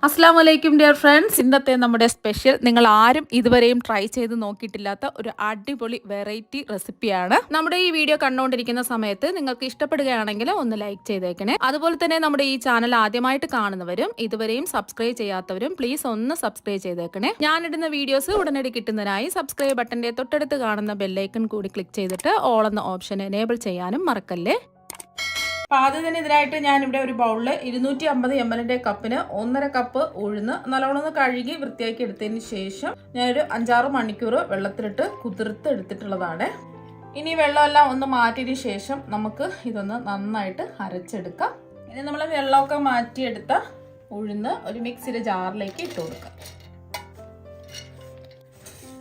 അസ്സാം വലൈക്കും dear friends. ഇന്നത്തെ നമ്മുടെ സ്പെഷ്യൽ നിങ്ങൾ ആരും ഇതുവരെയും ട്രൈ ചെയ്ത് നോക്കിയിട്ടില്ലാത്ത ഒരു അടിപൊളി വെറൈറ്റി റെസിപ്പിയാണ്. നമ്മുടെ ഈ വീഡിയോ കണ്ടുകൊണ്ടിരിക്കുന്ന സമയത്ത് നിങ്ങൾക്ക് ഇഷ്ടപ്പെടുകയാണെങ്കിൽ ഒന്ന് ലൈക്ക് ചെയ്തേക്കണേ. അതുപോലെ തന്നെ നമ്മുടെ ഈ ചാനൽ ആദ്യമായിട്ട് കാണുന്നവരും ഇതുവരെയും സബ്സ്ക്രൈബ് ചെയ്യാത്തവരും പ്ലീസ് ഒന്ന് സബ്സ്ക്രൈബ് ചെയ്തേക്കണേ. ഞാനിടുന്ന വീഡിയോസ് ഉടനടി കിട്ടുന്നതിനായി സബ്സ്ക്രൈബ് ബട്ടന്റെ തൊട്ടടുത്ത് കാണുന്ന ബെല്ലൈക്കൺ കൂടി ക്ലിക്ക് ചെയ്തിട്ട് ഓൾ എന്ന ഓപ്ഷൻ എനേബിൾ ചെയ്യാനും മറക്കല്ലേ. അപ്പോൾ ആദ്യം തന്നെ ഇതിനായിട്ട് ഞാനിവിടെ ഒരു ബൗളിൽ 250 ml കപ്പിന് 1.5 കപ്പ് ഉഴുന്ന് നല്ലോണം കഴുകി വൃത്തിയാക്കി എടുത്തതിന് ശേഷം ഞാനൊരു 5-6 മണിക്കൂർ വെള്ളത്തിലിട്ട് കുതിർത്ത് എടുത്തിട്ടുള്ളതാണ്. ഇനി വെള്ളമെല്ലാം ഒന്ന് മാറ്റിയതിന് ശേഷം നമുക്ക് ഇതൊന്ന് നന്നായിട്ട് അരച്ചെടുക്കാം. ഇനി നമ്മൾ വെള്ളമൊക്കെ മാറ്റിയെടുത്ത ഉഴുന്ന് ഒരു മിക്സിയുടെ ജാറിലേക്ക് ഇട്ട് കൊടുക്കാം.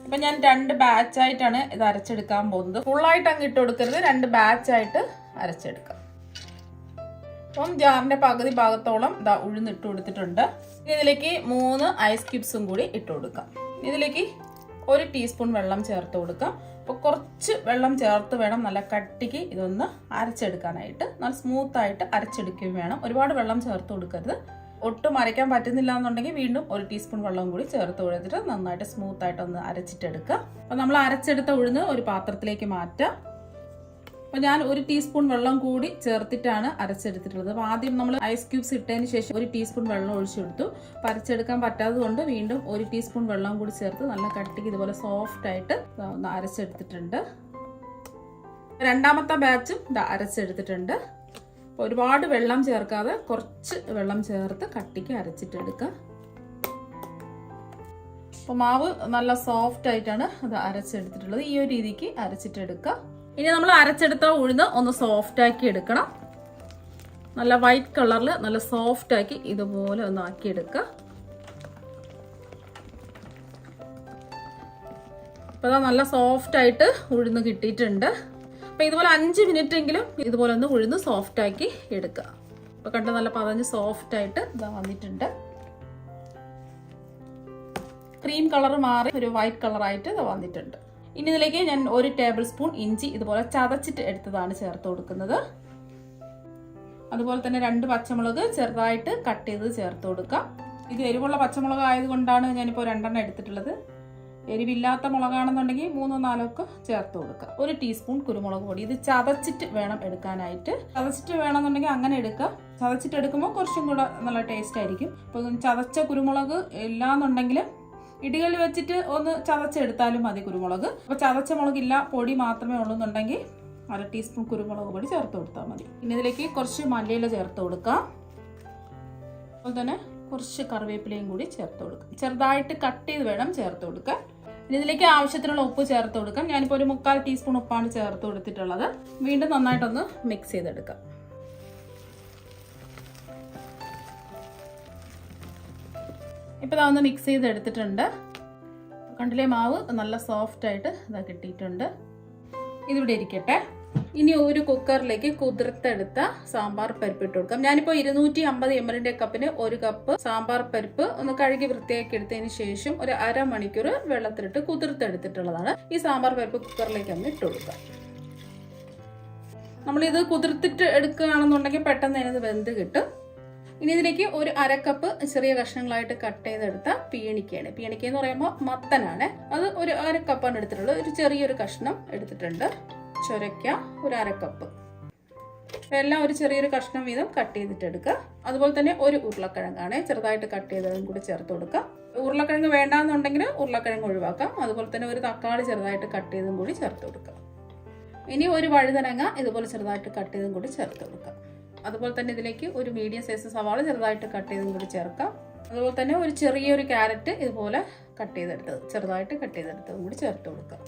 അപ്പം ഞാൻ 2 ബാച്ചായിട്ടാണ് ഇത് അരച്ചെടുക്കാൻ പോകുന്നത്. ഫുള്ളായിട്ട് അങ്ങ് ഇട്ട് കൊടുക്കരുത്, 2 ബാച്ചായിട്ട് അരച്ചെടുക്കാം. അപ്പം ജാറിന്റെ പകുതി ഭാഗത്തോളം ഉഴുന്നിട്ട് കൊടുത്തിട്ടുണ്ട്. ഇതിലേക്ക് 3 ഐസ് ക്യൂബ്സും കൂടി ഇട്ട് കൊടുക്കാം. ഇതിലേക്ക് 1 ടീസ്പൂൺ വെള്ളം ചേർത്ത് കൊടുക്കാം. അപ്പോൾ കുറച്ച് വെള്ളം ചേർത്ത് വേണം നല്ല കട്ടിക്ക് ഇതൊന്ന് അരച്ചെടുക്കാനായിട്ട്. നല്ല സ്മൂത്തായിട്ട് അരച്ചെടുക്കുകയും വേണം. ഒരുപാട് വെള്ളം ചേർത്ത് കൊടുക്കരുത്. ഒട്ടും അരയ്ക്കാൻ പറ്റുന്നില്ല എന്നുണ്ടെങ്കിൽ വീണ്ടും 1 ടീസ്പൂൺ വെള്ളം കൂടി ചേർത്ത് കൊടുത്തിട്ട് നന്നായിട്ട് സ്മൂത്തായിട്ട് ഒന്ന് അരച്ചിട്ടെടുക്കുക. അപ്പോൾ നമ്മൾ അരച്ചെടുത്ത ഉഴുന്ന് ഒരു പാത്രത്തിലേക്ക് മാറ്റാം. അപ്പോൾ ഞാൻ 1 ടീസ്പൂൺ വെള്ളം കൂടി ചേർത്തിട്ടാണ് അരച്ചെടുത്തിട്ടുള്ളത്. അപ്പോൾ ആദ്യം നമ്മൾ ഐസ് ക്യൂബ്സ് ഇട്ടതിന് ശേഷം 1 ടീസ്പൂൺ വെള്ളം ഒഴിച്ചെടുത്തു. അപ്പോൾ അരച്ചെടുക്കാൻ പറ്റാത്തത് കൊണ്ട് വീണ്ടും 1 ടീസ്പൂൺ വെള്ളം കൂടി ചേർത്ത് നല്ല കട്ടിക്ക് ഇതുപോലെ സോഫ്റ്റ് ആയിട്ട് ഒന്ന് അരച്ചെടുത്തിട്ടുണ്ട്. രണ്ടാമത്തെ ബാച്ചും അരച്ചെടുത്തിട്ടുണ്ട്. അപ്പോൾ ഒരുപാട് വെള്ളം ചേർക്കാതെ കുറച്ച് വെള്ളം ചേർത്ത് കട്ടിക്ക് അരച്ചിട്ടെടുക്കുക. അപ്പോൾ മാവ് നല്ല സോഫ്റ്റ് ആയിട്ടാണ് അത് അരച്ചെടുത്തിട്ടുള്ളത്. ഈ ഒരു രീതിക്ക് അരച്ചിട്ടെടുക്കുക. ഇനി നമ്മൾ അരച്ചെടുത്ത ഉഴുന്ന് ഒന്ന് സോഫ്റ്റ് ആക്കി എടുക്കണം. നല്ല വൈറ്റ് കളറിൽ നല്ല സോഫ്റ്റ് ആക്കി ഇതുപോലെ ഒന്ന് ആക്കിയെടുക്കുക. അപ്പോൾ നല്ല സോഫ്റ്റ് ആയിട്ട് ഉഴുന്ന് കിട്ടിയിട്ടുണ്ട്. അപ്പോൾ ഇതുപോലെ 5 മിനിറ്റ് എങ്കിലും ഇതുപോലെ ഒന്ന് ഉഴുന്ന് സോഫ്റ്റ് ആക്കി എടുക്കുക. അപ്പോൾ കണ്ട് നല്ല പതഞ്ഞ് സോഫ്റ്റ് ആയിട്ട് ഇതാ വന്നിട്ടുണ്ട്. ക്രീം കളർ മാറി ഒരു വൈറ്റ് കളറായിട്ട് ഇത് വന്നിട്ടുണ്ട്. ഇനി ഇതിലേക്ക് ഞാൻ 1 ടേബിൾ സ്പൂൺ ഇഞ്ചി ഇതുപോലെ ചതച്ചിട്ട് എടുത്തതാണ് ചേർത്ത് കൊടുക്കുന്നത്. അതുപോലെ തന്നെ 2 പച്ചമുളക് ചെറുതായിട്ട് കട്ട് ചെയ്ത് ചേർത്ത് കൊടുക്കാം. ഇത് എരിവുള്ള പച്ചമുളക് ആയതുകൊണ്ടാണ് ഞാനിപ്പോൾ 2 എടുത്തിട്ടുള്ളത്. എരിവില്ലാത്ത മുളകാണെന്നുണ്ടെങ്കിൽ 3-4 ഒക്കെ ചേർത്ത് കൊടുക്കുക. 1 ടീസ്പൂൺ കുരുമുളക് പൊടി. ഇത് ചതച്ചിട്ട് വേണം എടുക്കാനായിട്ട്. ചതച്ചിട്ട് വേണമെന്നുണ്ടെങ്കിൽ അങ്ങനെ എടുക്കാം. ചതച്ചിട്ട് എടുക്കുമ്പോൾ കുറച്ചും കൂടെ നല്ല ടേസ്റ്റ് ആയിരിക്കും. അപ്പോൾ ചതച്ച കുരുമുളക് ഇല്ലാന്നുണ്ടെങ്കിൽ ഇടികളിൽ വെച്ചിട്ട് ഒന്ന് ചതച്ചെടുത്താലും മതി കുരുമുളക്. അപ്പോൾ ചതച്ച മുളകില്ല, പൊടി മാത്രമേ ഉള്ളൂന്നുണ്ടെങ്കിൽ 1/2 ടീസ്പൂൺ കുരുമുളക് പൊടി ചേർത്ത് കൊടുത്താൽ മതി. ഇനി ഇതിലേക്ക് കുറച്ച് മല്ലിയില ചേർത്ത് കൊടുക്കാം. അതുപോലെ തന്നെ കുറച്ച് കറിവേപ്പിലയും കൂടി ചേർത്ത് കൊടുക്കാം. ചെറുതായിട്ട് കട്ട് ചെയ്ത് വേണം ചേർത്ത് കൊടുക്കാൻ. ഇനി ഇതിലേക്ക് ആവശ്യത്തിനുള്ള ഉപ്പ് ചേർത്ത് കൊടുക്കാം. ഞാനിപ്പോൾ ഒരു 3/4 ടീസ്പൂൺ ഉപ്പാണ് ചേർത്ത് കൊടുത്തിട്ടുള്ളത്. വീണ്ടും നന്നായിട്ടൊന്ന് മിക്സ് ചെയ്തെടുക്കാം. ഇപ്പോൾ ഇതൊന്ന് മിക്സ് ചെയ്ത് എടുത്തിട്ടുണ്ട്. കണ്ടില്ലേ, മാവ് നല്ല സോഫ്റ്റ് ആയിട്ട് ഇതാ കിട്ടിയിട്ടുണ്ട്. ഇതിവിടെ ഇരിക്കട്ടെ. ഇനി ഒരു കുക്കറിലേക്ക് കുതിർത്തെടുത്ത സാമ്പാർ പരിപ്പ് ഇട്ട് കൊടുക്കാം. ഞാനിപ്പോൾ 250 ml കപ്പിന് 1 കപ്പ് സാമ്പാർ പരിപ്പ് ഒന്ന് കഴുകി വൃത്തിയാക്കി എടുത്തതിന് ശേഷം ഒരു 1/2 മണിക്കൂർ വെള്ളത്തിലിട്ട് കുതിർത്തെടുത്തിട്ടുള്ളതാണ്. ഈ സാമ്പാർ പരിപ്പ് കുക്കറിലേക്ക് ഒന്ന് ഇട്ട് കൊടുക്കാം. നമ്മളിത് കുതിർത്തിട്ട് എടുക്കുകയാണെന്നുണ്ടെങ്കിൽ പെട്ടെന്ന് ഇതിന് വെന്ത് കിട്ടും. ഇനി ഇതിലേക്ക് ഒരു 1/2 കപ്പ് ചെറിയ കഷ്ണങ്ങളായിട്ട് കട്ട് ചെയ്തെടുത്ത പീണിക്കയാണ്. പീണിക്ക എന്ന് പറയുമ്പോൾ മത്തനാണ്. അത് ഒരു 1/2 കപ്പാണ് എടുത്തിട്ടുള്ളത്. ഒരു ചെറിയൊരു കഷ്ണം എടുത്തിട്ടുണ്ട്. ചൊരയ്ക്ക ഒരു 1/2 കപ്പ്. എല്ലാം ഒരു ചെറിയൊരു കഷ്ണം വീതം കട്ട് ചെയ്തിട്ട് എടുക്കുക. അതുപോലെ തന്നെ ഒരു ഉരുളക്കിഴങ്ങാണ് ചെറുതായിട്ട് കട്ട് ചെയ്തതും കൂടി ചേർത്ത് കൊടുക്കുക. ഉരുളക്കിഴങ്ങ് വേണ്ടാന്നുണ്ടെങ്കിൽ ഉരുളക്കിഴങ്ങ് ഒഴിവാക്കാം. അതുപോലെ തന്നെ ഒരു തക്കാളി ചെറുതായിട്ട് കട്ട് ചെയ്തും കൂടി ചേർത്ത് കൊടുക്കുക. ഇനി ഒരു വഴുതനങ്ങ ഇതുപോലെ ചെറുതായിട്ട് കട്ട് ചെയ്തും കൂടി ചേർത്ത് കൊടുക്കുക. അതുപോലെ തന്നെ ഇതിലേക്ക് ഒരു മീഡിയം സൈസ് സവാള ചെറുതായിട്ട് കട്ട് ചെയ്തും കൂടി ചേർക്കാം. അതുപോലെ തന്നെ ഒരു ചെറിയൊരു ക്യാരറ്റ് ഇതുപോലെ കട്ട് ചെയ്തെടുത്തത് ചെറുതായിട്ട് കട്ട് ചെയ്തെടുത്തതും കൂടി ചേർത്ത് കൊടുക്കാം.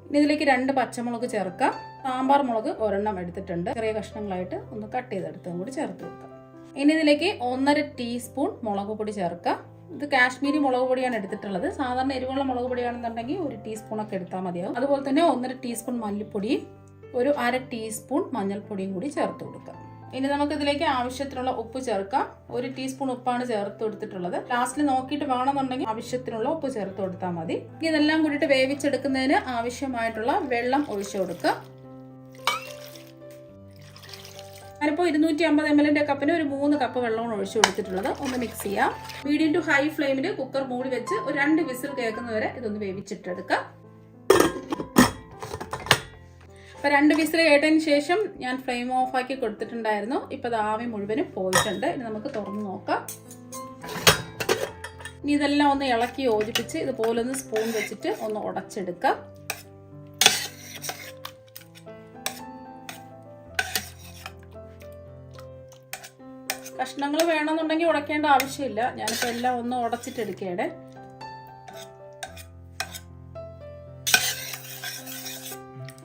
ഇനി ഇതിലേക്ക് 2 പച്ചമുളക് ചേർക്കാം. സാമ്പാർ മുളക് 1 എടുത്തിട്ടുണ്ട്. ചെറിയ കഷ്ണങ്ങളായിട്ട് ഒന്ന് കട്ട് ചെയ്തെടുത്തതും കൂടി ചേർത്ത് കൊടുക്കാം. ഇനി ഇതിലേക്ക് 1.5 ടീസ്പൂൺ മുളക് പൊടി ചേർക്കാം. ഇത് കാശ്മീരി മുളക് പൊടിയാണ് എടുത്തിട്ടുള്ളത്. സാധാരണ എരിവുള്ള മുളക് പൊടിയാണെന്നുണ്ടെങ്കിൽ 1 ടീസ്പൂണൊക്കെ എടുത്താൽ മതിയാവും. അതുപോലെ തന്നെ 1.5 ടീസ്പൂൺ മല്ലിപ്പൊടിയും ഒരു 1/2 ടീസ്പൂൺ മഞ്ഞൾപ്പൊടിയും കൂടി ചേർത്ത് കൊടുക്കാം. ഇനി നമുക്ക് ഇതിലേക്ക് ആവശ്യത്തിനുള്ള ഉപ്പ് ചേർക്കാം. 1 ടീസ്പൂൺ ഉപ്പാണ് ചേർത്ത് കൊടുത്തിട്ടുള്ളത്. ലാസ്റ്റിൽ നോക്കിയിട്ട് വേണമെന്നുണ്ടെങ്കിൽ ആവശ്യത്തിനുള്ള ഉപ്പ് ചേർത്ത് കൊടുത്താൽ മതി. ഇതെല്ലാം കൂടിയിട്ട് വേവിച്ചെടുക്കുന്നതിന് ആവശ്യമായിട്ടുള്ള വെള്ളം ഒഴിച്ചു കൊടുക്കുക. ഞാനിപ്പോൾ 250 ml കപ്പിന് ഒരു 3 കപ്പ് വെള്ളമാണ് ഒഴിച്ചു കൊടുത്തിട്ടുള്ളത്. ഒന്ന് മിക്സ് ചെയ്യാം. മീഡിയം ടു ഹൈ ഫ്ലെയിമിൽ കുക്കർ മൂടി വെച്ച് ഒരു 2 വിസിൽ കേൾക്കുന്നവരെ ഇതൊന്ന് വേവിച്ചിട്ടെടുക്കാം. അപ്പോൾ 2 വിസിൽ കേട്ടതിന് ശേഷം ഞാൻ ഫ്ലെയിം ഓഫാക്കി കൊടുത്തിട്ടുണ്ടായിരുന്നു. ഇപ്പോൾ അത് ആവി മുഴുവനും പോയിട്ടുണ്ട്. ഇനി നമുക്ക് തുറന്ന് നോക്കാം. ഇനി ഇതെല്ലാം ഒന്ന് ഇളക്കി യോജിപ്പിച്ച് ഇതുപോലെ ഒന്ന് സ്പൂൺ വെച്ചിട്ട് ഒന്ന് ഉടച്ചെടുക്കാം. കഷ്ണങ്ങൾ വേണമെന്നുണ്ടെങ്കിൽ ഉടക്കേണ്ട ആവശ്യമില്ല. ഞാനിപ്പോൾ എല്ലാം ഒന്ന് ഉടച്ചിട്ടെടുക്കുകയാണ്.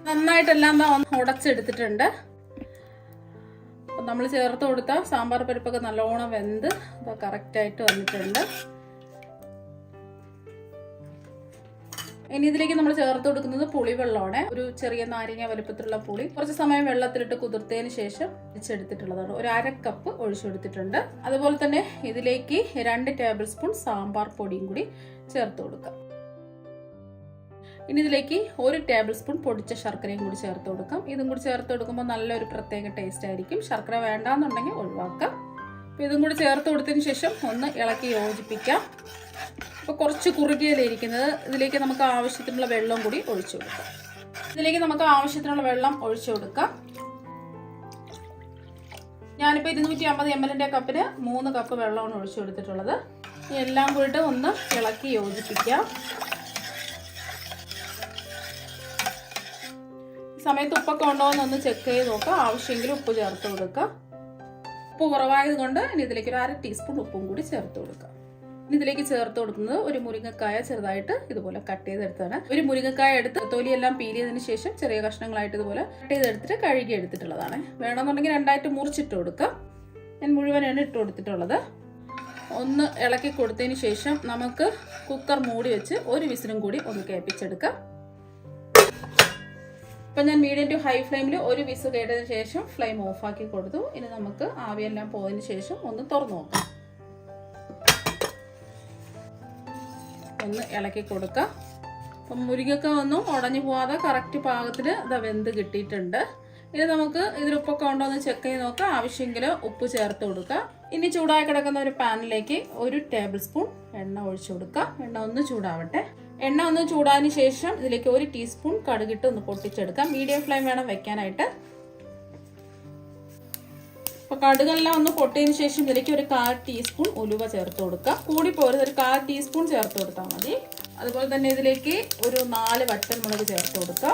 നന്നായിട്ടെല്ലാം ഒന്ന് ഉടച്ചെടുത്തിട്ടുണ്ട്. നമ്മൾ ചേർത്ത് കൊടുത്ത സാമ്പാർ പരിപ്പൊക്കെ നല്ലോണം വെന്ത് കറക്റ്റായിട്ട് വന്നിട്ടുണ്ട്. ഇനി ഇതിലേക്ക് നമ്മൾ ചേർത്ത് കൊടുക്കുന്നത് പുളിവെള്ളമാണ്. ഒരു ചെറിയ നാരങ്ങ വലുപ്പത്തിലുള്ള പുളി കുറച്ച് സമയം വെള്ളത്തിലിട്ട് കുതിർത്തതിന് ശേഷം ഒഴിച്ചെടുത്തിട്ടുള്ളതാണ്. ഒരു 1/2 കപ്പ് ഒഴിച്ചെടുത്തിട്ടുണ്ട്. അതുപോലെ തന്നെ ഇതിലേക്ക് 2 ടേബിൾ സ്പൂൺ സാമ്പാർ പൊടിയും കൂടി ചേർത്ത് കൊടുക്കാം. ഇനി ഇതിലേക്ക് 1 ടേബിൾ സ്പൂൺ പൊടിച്ച ശർക്കരയും കൂടി ചേർത്ത് കൊടുക്കാം. ഇതും കൂടി ചേർത്ത് കൊടുക്കുമ്പോൾ നല്ലൊരു പ്രത്യേക ടേസ്റ്റ് ആയിരിക്കും. ശർക്കര വേണ്ടാന്നുണ്ടെങ്കിൽ ഒഴിവാക്കാം. അപ്പോൾ ഇതും കൂടി ചേർത്ത് കൊടുത്തതിന് ശേഷം ഒന്ന് ഇളക്കി യോജിപ്പിക്കാം. അപ്പോൾ കുറച്ച് കുറുകിയതിരിക്കുന്നത് ഇതിലേക്ക് നമുക്ക് ആവശ്യത്തിനുള്ള വെള്ളം കൂടി ഒഴിച്ചു കൊടുക്കാം. ഇതിലേക്ക് നമുക്ക് ആവശ്യത്തിനുള്ള വെള്ളം ഒഴിച്ചു കൊടുക്കാം. ഞാനിപ്പോൾ 250 ml കപ്പിന് 3 കപ്പ് വെള്ളമാണ് ഒഴിച്ചു കൊടുത്തിട്ടുള്ളത്. എല്ലാം കൂടിയിട്ട് ഒന്ന് ഇളക്കി യോജിപ്പിക്കാം. സമയത്ത് ഉപ്പൊക്കെ ഉണ്ടോ എന്നൊന്ന് ചെക്ക് ചെയ്ത് നോക്കാം. ആവശ്യമെങ്കിൽ ഉപ്പ് ചേർത്ത് കൊടുക്കുക. ഉപ്പ് കുറവായത് കൊണ്ട് ഇനി ഇതിലേക്ക് ഒരു 1/2 ടീസ്പൂൺ ഉപ്പും കൂടി ചേർത്ത് കൊടുക്കാം. ഇനി ഇതിലേക്ക് ചേർത്ത് കൊടുക്കുന്നത് ഒരു മുരിങ്ങക്കായ ചെറുതായിട്ട് ഇതുപോലെ കട്ട് ചെയ്തെടുത്താണ്. ഒരു മുരിങ്ങക്കായ എടുത്ത് തൊലിയെല്ലാം പീൽ ചെയ്തതിന് ശേഷം ചെറിയ കഷ്ണങ്ങളായിട്ട് ഇതുപോലെ കട്ട് ചെയ്തെടുത്തിട്ട് കഴുകി എടുത്തിട്ടുള്ളതാണ്. വേണമെന്നുണ്ടെങ്കിൽ 2ആയിട്ട് മുറിച്ചിട്ട് കൊടുക്കാം. ഞാൻ മുഴുവനാണ് ഇട്ട് കൊടുത്തിട്ടുള്ളത്. ഒന്ന് ഇളക്കി കൊടുത്തതിന് ശേഷം നമുക്ക് കുക്കർ മൂടി വെച്ച് 1 വിസിലും കൂടി ഒന്ന് കേൾപ്പിച്ചെടുക്കാം. അപ്പം ഞാൻ മീഡിയം ടു ഹൈ ഫ്ലെയിമിൽ 1 വിസിൽ കേട്ടതിന് ശേഷം ഫ്ലെയിം ഓഫാക്കി കൊടുത്തു. ഇനി നമുക്ക് ആവിയെല്ലാം പോയതിന് ശേഷം ഒന്ന് തുറന്നു നോക്കാം. ഒന്ന് ഇളക്കി കൊടുക്കാം. അപ്പം മുരിങ്ങൊക്കെ ഒന്നും ഉടഞ്ഞു പോവാതെ കറക്റ്റ് പാകത്തിൽ ഇത് വെന്ത് കിട്ടിയിട്ടുണ്ട്. ഇനി നമുക്ക് ഇതിൽ ഉപ്പൊക്കെ ഉണ്ടോ എന്ന് ചെക്ക് ചെയ്ത് നോക്കാം. ആവശ്യമെങ്കിൽ ഉപ്പ് ചേർത്ത് കൊടുക്കുക. ഇനി ചൂടായി കിടക്കുന്ന ഒരു പാനിലേക്ക് 1 ടേബിൾ സ്പൂൺ എണ്ണ ഒഴിച്ചു കൊടുക്കുക. എണ്ണ ഒന്ന് ചൂടാവട്ടെ. എണ്ണ ഒന്ന് ചൂടാതിന് ശേഷം ഇതിലേക്ക് 1 ടീസ്പൂൺ കടുകിട്ട് ഒന്ന് പൊട്ടിച്ചെടുക്കാം. മീഡിയം ഫ്ലെയിം വേണം വെക്കാനായിട്ട്. അപ്പോൾ കടുകെല്ലാം ഒന്ന് പൊട്ടിയതിന് ശേഷം ഇതിലേക്ക് ഒരു 1/4 ടീസ്പൂൺ ഉലുവ ചേർത്ത് കൊടുക്കുക. കൂടി പോരുത്, ഒരു 1/4 ടീസ്പൂൺ ചേർത്ത് കൊടുത്താൽ മതി. അതുപോലെ തന്നെ ഇതിലേക്ക് ഒരു 4 വറ്റൽമുളക് ചേർത്ത് കൊടുക്കുക.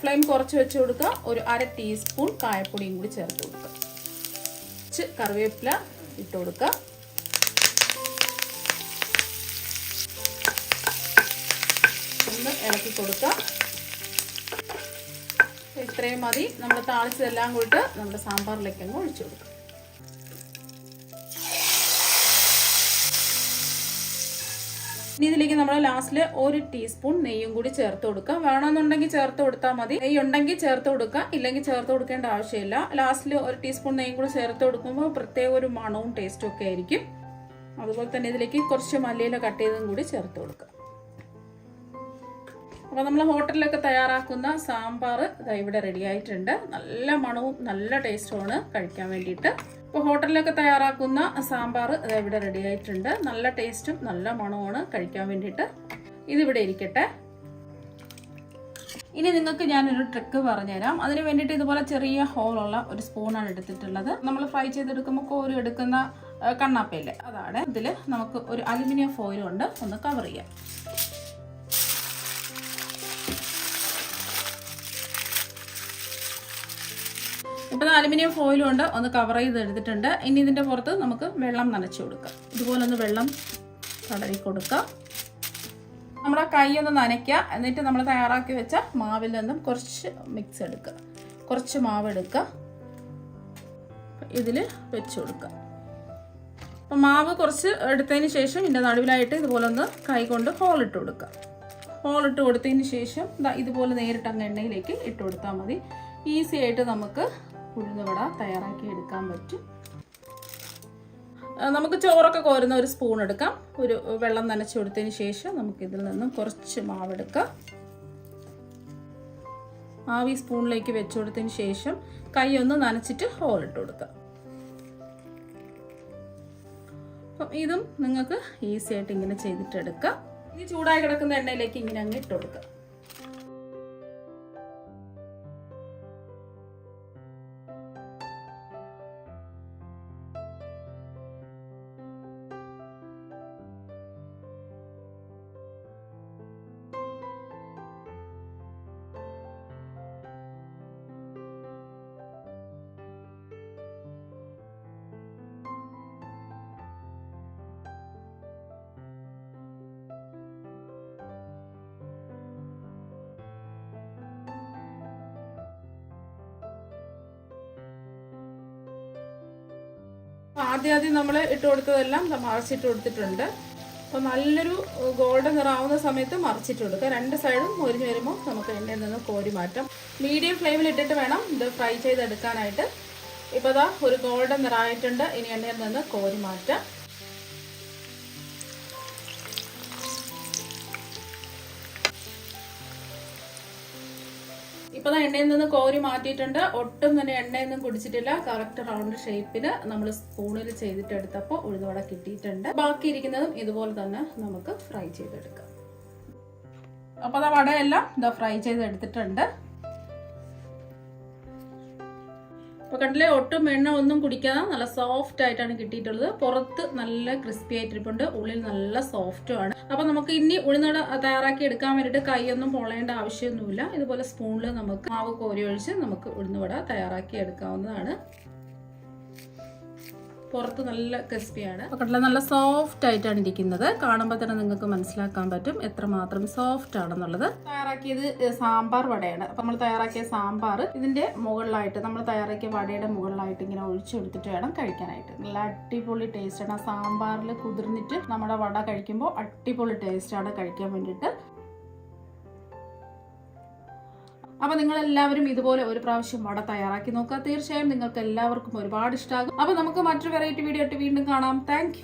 ഫ്ലെയിം കുറച്ച് വെച്ച് കൊടുക്കുക. ഒരു 1/2 ടീസ്പൂൺ കായപ്പൊടിയും കൂടി ചേർത്ത് കൊടുക്കുക. കറിവേപ്പില ഇട്ട് കൊടുക്കുക. ഒന്ന് ഇളക്കി കൊടുക്കുക. ഇത്രയും മതി. നമ്മൾ താളിച്ചതെല്ലാം കൂടിയിട്ട് നമ്മുടെ സാമ്പാറിലേക്ക് അങ്ങ് ഒഴിച്ചു കൊടുക്കുക. ഇനി ഇതിലേക്ക് നമ്മൾ ലാസ്റ്റിൽ 1 ടീസ്പൂൺ നെയ്യും കൂടി ചേർത്ത് കൊടുക്കുക. വേണമെന്നുണ്ടെങ്കിൽ ചേർത്ത് കൊടുത്താൽ മതി. നെയ്യ് ഉണ്ടെങ്കിൽ ചേർത്ത് കൊടുക്കുക, ഇല്ലെങ്കിൽ ചേർത്ത് കൊടുക്കേണ്ട ആവശ്യമില്ല. ലാസ്റ്റിൽ 1 ടീസ്പൂൺ നെയ്യും കൂടി ചേർത്ത് കൊടുക്കുമ്പോൾ പ്രത്യേക ഒരു മണവും ടേസ്റ്റും ഒക്കെ ആയിരിക്കും. അതുപോലെ തന്നെ ഇതിലേക്ക് കുറച്ച് മല്ലിയില കട്ട് ചെയ്തതും കൂടി ചേർത്ത് കൊടുക്കുക. അപ്പോൾ നമ്മൾ ഹോട്ടലിലൊക്കെ തയ്യാറാക്കുന്ന സാമ്പാർ ഇവിടെ റെഡി ആയിട്ടുണ്ട്. നല്ല മണവും നല്ല ടേസ്റ്റുമാണ് കഴിക്കാൻ വേണ്ടിയിട്ട്. ഇപ്പോൾ ഹോട്ടലിലൊക്കെ തയ്യാറാക്കുന്ന സാമ്പാർ ഇവിടെ റെഡി ആയിട്ടുണ്ട്. നല്ല ടേസ്റ്റും നല്ല മണവുമാണ് കഴിക്കാൻ വേണ്ടിയിട്ട്. ഇതിവിടെ ഇരിക്കട്ടെ. ഇനി നിങ്ങൾക്ക് ഞാനൊരു ട്രിക്ക് പറഞ്ഞുതരാം. അതിന് വേണ്ടിയിട്ട് ഇതുപോലെ ചെറിയ ഹോളുള്ള ഒരു സ്പൂണാണ് എടുത്തിട്ടുള്ളത്. നമ്മൾ ഫ്രൈ ചെയ്തെടുക്കുമ്പോൾ കോരി എടുക്കുന്ന കണ്ണാപ്പയില്ലേ, അതാണ്. ഇതിൽ നമുക്ക് ഒരു അലുമിനിയം ഫോയിൽ കൊണ്ട് ഒന്ന് കവർ ചെയ്യാം. ഇപ്പോൾ അലുമിനിയം ഫോയിൽ കൊണ്ട് ഒന്ന് കവർ ചെയ്ത് എടുത്തിട്ടുണ്ട്. ഇനി ഇതിൻ്റെ പുറത്ത് നമുക്ക് വെള്ളം നനച്ചു കൊടുക്കാം. ഇതുപോലെ ഒന്ന് വെള്ളം തടവി കൊടുക്കാം. നമ്മുടെ കൈ ഒന്ന് നനയ്ക്കുക. എന്നിട്ട് നമ്മൾ തയ്യാറാക്കി വെച്ച മാവിൽ നിന്നും കുറച്ച് മിക്സ് എടുക്കുക. കുറച്ച് മാവ് എടുക്കുക, ഇതിൽ വെച്ച് കൊടുക്കുക. അപ്പം മാവ് കുറച്ച് എടുത്തതിന് ശേഷം ഇതിൻ്റെ നടുവിലായിട്ട് ഇതുപോലെ ഒന്ന് കൈ കൊണ്ട് ഹോളിട്ട് കൊടുക്കുക. ഹോളിട്ട് കൊടുത്തതിന് ശേഷം ഇതുപോലെ നേരിട്ട് അങ്ങ് എണ്ണയിലേക്ക് ഇട്ട് കൊടുത്താൽ മതി. ഈസി ആയിട്ട് നമുക്ക് ഉഴുന്നുവട തയ്യാറാക്കി എടുക്കാൻ പറ്റും. നമുക്ക് ചോറൊക്കെ കോരുന്ന ഒരു സ്പൂൺ എടുക്കാം. ഒരു വെള്ളം നനച്ചു കൊടുത്തതിന് ശേഷം നമുക്ക് ഇതിൽ നിന്നും കുറച്ച് മാവെടുക്കാം. മാവ് ഈ സ്പൂണിലേക്ക് വെച്ചു കൊടുത്തതിന് ശേഷം കൈ ഒന്ന് നനച്ചിട്ട് ഹോൾ ഇട്ട് കൊടുക്കുക. അപ്പം ഇതും നിങ്ങൾക്ക് ഈസി ആയിട്ട് ഇങ്ങനെ ചെയ്തിട്ടെടുക്കാം. ഇനി ചൂടായി കിടക്കുന്ന എണ്ണയിലേക്ക് ഇങ്ങനെ അങ്ങ് ഇട്ട് കൊടുക്കുക. ആദ്യം നമ്മൾ ഇട്ട് കൊടുത്തതെല്ലാം മറിച്ചിട്ട് കൊടുത്തിട്ടുണ്ട്. അപ്പോൾ നല്ലൊരു ഗോൾഡൻ നിറാവുന്ന സമയത്ത് മറിച്ചിട്ട് കൊടുക്കുക. രണ്ട് സൈഡും മുരിഞ്ഞ് വരുമ്പോൾ നമുക്ക് എണ്ണയിൽ നിന്ന് കോരി മാറ്റാം. മീഡിയം ഫ്ലെയിമിൽ ഇട്ടിട്ട് വേണം ഇത് ഫ്രൈ ചെയ്തെടുക്കാനായിട്ട്. ഇപ്പോൾ ഇതാ ഒരു ഗോൾഡൻ നിറായിട്ടുണ്ട്. ഇനി എണ്ണയിൽ നിന്ന് കോരി മാറ്റാം. ഇപ്പോൾ എണ്ണയിൽ നിന്ന് കോരി മാറ്റിയിട്ടുണ്ട്. ഒട്ടും തന്നെ എണ്ണയൊന്നും കുടിച്ചിട്ടില്ല. കറക്റ്റ് റൗണ്ട് ഷേപ്പിന് നമ്മൾ സ്പൂണിൽ ചെയ്തിട്ടെടുത്തപ്പോൾ ഉഴുന്നുവട കിട്ടിയിട്ടുണ്ട്. ബാക്കി ഇരിക്കുന്നതും ഇതുപോലെ തന്നെ നമുക്ക് ഫ്രൈ ചെയ്തെടുക്കാം. അപ്പോൾ വടയെല്ലാം ഇതാ ഫ്രൈ ചെയ്തെടുത്തിട്ടുണ്ട്. അപ്പോൾ കണ്ടില്ലേ, ഒട്ടും എണ്ണ ഒന്നും കുടിക്കാതെ നല്ല സോഫ്റ്റ് ആയിട്ടാണ് കിട്ടിയിട്ടുള്ളത്. പുറത്ത് നല്ല ക്രിസ്പി ആയിട്ടിരിപ്പുണ്ട്, ഉള്ളിൽ നല്ല സോഫ്റ്റും ആണ്. അപ്പോൾ നമുക്ക് ഇനി ഉഴുന്നുവട തയ്യാറാക്കി എടുക്കാൻ വേണ്ടിയിട്ട് കൈയൊന്നും പൊളയേണ്ട ആവശ്യമൊന്നുമില്ല. ഇതുപോലെ സ്പൂണിൽ നമുക്ക് മാവ് കോരി ഒഴിച്ച് നമുക്ക് ഉഴുന്നുവട തയ്യാറാക്കി എടുക്കാവുന്നതാണ്. പുറത്ത് നല്ല ക്രിസ്പിയാണ്. കണ്ടില്ല, നല്ല സോഫ്റ്റ് ആയിട്ടാണ് ഇരിക്കുന്നത്. കാണുമ്പോൾ തന്നെ നിങ്ങൾക്ക് മനസ്സിലാക്കാൻ പറ്റും എത്രമാത്രം സോഫ്റ്റ് ആണെന്നുള്ളത്. തയ്യാറാക്കിയത് സാമ്പാർ വടയാണ്. അപ്പം നമ്മൾ തയ്യാറാക്കിയ സാമ്പാർ ഇതിന്റെ മുകളിലായിട്ട്, നമ്മൾ തയ്യാറാക്കിയ വടയുടെ മുകളിലായിട്ട് ഇങ്ങനെ ഒഴിച്ചെടുത്തിട്ട് വേണം കഴിക്കാനായിട്ട്. നല്ല അടിപൊളി ടേസ്റ്റ് ആണ്. സാമ്പാറിൽ കുതിർന്നിട്ട് നമ്മുടെ വട കഴിക്കുമ്പോൾ അടിപൊളി ടേസ്റ്റ് ആണ് കഴിക്കാൻ വേണ്ടിയിട്ട്. അപ്പോൾ നിങ്ങളെല്ലാവരും ഇതുപോലെ ഒരു പ്രാവശ്യം വട തയ്യാറാക്കി നോക്കുക. തീർച്ചയായും നിങ്ങൾക്ക് എല്ലാവർക്കും ഒരുപാട് ഇഷ്ടമാകും. അപ്പോൾ നമുക്ക് മറ്റൊരു വെറൈറ്റി വീഡിയോ ആയിട്ട് വീണ്ടും കാണാം. താങ്ക്